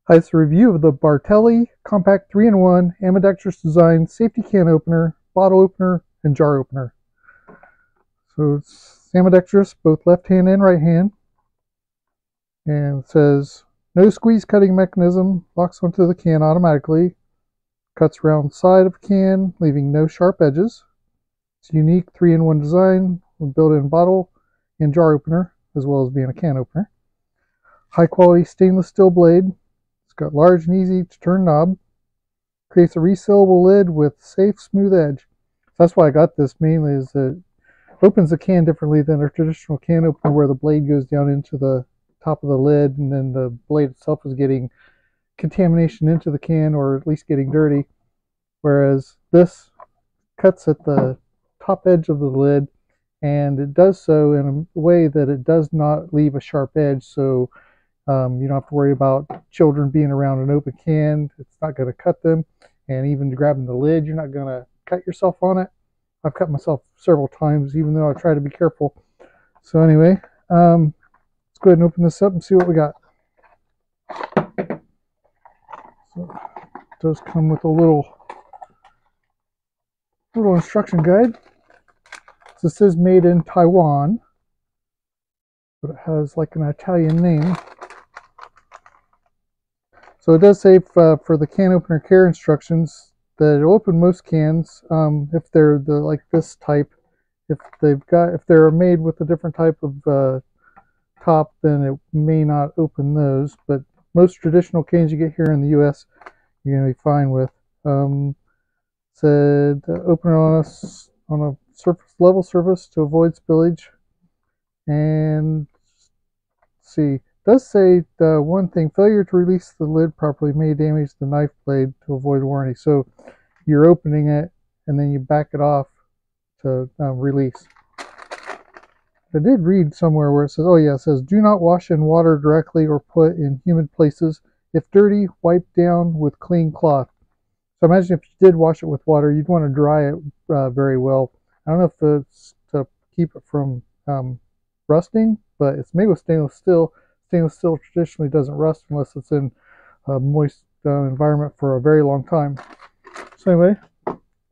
Hi, it's a review of the Bartelli Compact 3-in-1 Ambidextrous design safety can opener, bottle opener, and jar opener. So it's ambidextrous, both left hand and right hand. And it says, no squeeze cutting mechanism, locks onto the can automatically, cuts around the side of the can, leaving no sharp edges. It's a unique 3-in-1 design with built-in bottle and jar opener, as well as being a can opener. High quality stainless steel blade. It's got large and easy to turn knob. Creates a resealable lid with safe, smooth edge. That's why I got this mainly, is that it opens the can differently than a traditional can opener where the blade goes down into the top of the lid and then the blade itself is getting contamination into the can, or at least getting dirty. Whereas this cuts at the top edge of the lid, and it does so in a way that it does not leave a sharp edge, so you don't have to worry about children being around an open can. It's not going to cut them. And even grabbing the lid, you're not going to cut yourself on it. I've cut myself several times, even though I try to be careful. So anyway, let's go ahead and open this up and see what we got. So it does come with a little instruction guide. So this is made in Taiwan, but it has like an Italian name. So it does say for the can opener care instructions that it'll open most cans if they're like this type. If they're made with a different type of top, then it may not open those. But most traditional cans you get here in the U.S., you're going to be fine with. Said open it on a level surface to avoid spillage. And let's see. Does say one thing: failure to release the lid properly may damage the knife blade to avoid warranty. So you're opening it and then you back it off to release. I did read somewhere where it says, oh yeah, it says do not wash in water directly or put in humid places. If dirty, wipe down with clean cloth. So imagine if you did wash it with water, you'd want to dry it very well. I don't know if it's to keep it from rusting, but it's made with stainless steel. Stainless steel traditionally doesn't rust unless it's in a moist environment for a very long time. So anyway,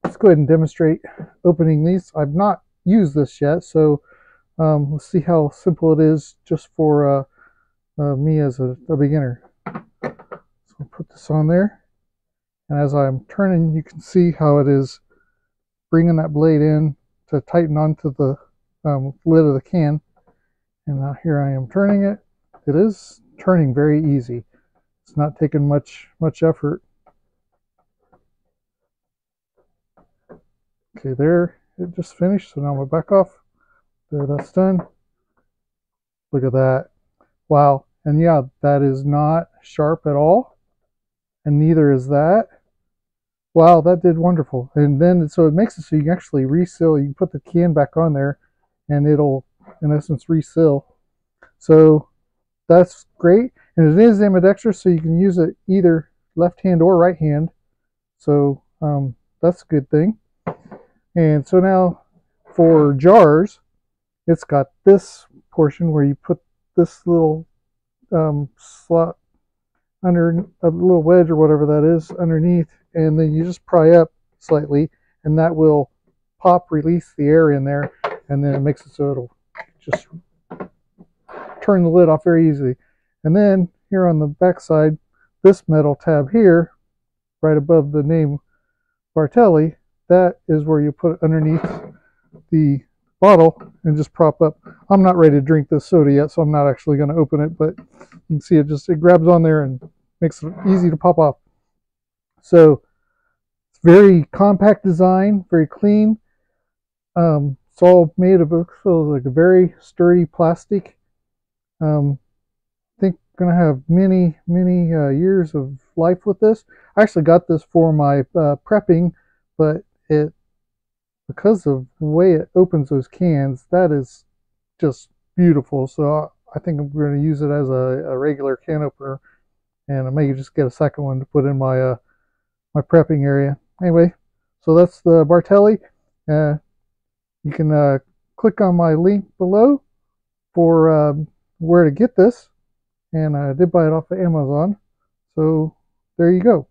let's go ahead and demonstrate opening these. I've not used this yet, so let's see how simple it is just for me as a beginner. So I'll put this on there, and as I'm turning, you can see how it is bringing that blade in to tighten onto the lid of the can. And now here I am turning it. It is turning very easy. It's not taking much effort. Okay, there, it just finished. So now I'm gonna back off. There, that's done. Look at that. Wow. And yeah, that is not sharp at all. And neither is that. Wow, that did wonderful. And then, so it makes it so you can actually reseal. You can put the can back on there and it'll, in essence, reseal. So that's great. And it is ambidextrous, so you can use it either left hand or right hand. So that's a good thing. And so now for jars, it's got this portion where you put this little slot under a little wedge or whatever that is underneath, and then you just pry up slightly, and that will release the air in there, and then it makes it so it'll just turn the lid off very easily. And then here on the back side, this metal tab here, right above the name Bartelli, that is where you put it underneath the bottle and just prop up. I'm not ready to drink this soda yet, so I'm not actually going to open it, but you can see it grabs on there and makes it easy to pop off. So it's very compact design, very clean. It's all made of like a very sturdy plastic. I think I'm gonna have many years of life with this. I actually got this for my prepping, but because of the way it opens those cans, that is just beautiful. So I think I'm going to use it as a regular can opener, and I may just get a second one to put in my my prepping area. Anyway, so that's the Bartelli. You can click on my link below for where to get this, and I did buy it off of Amazon. So there you go.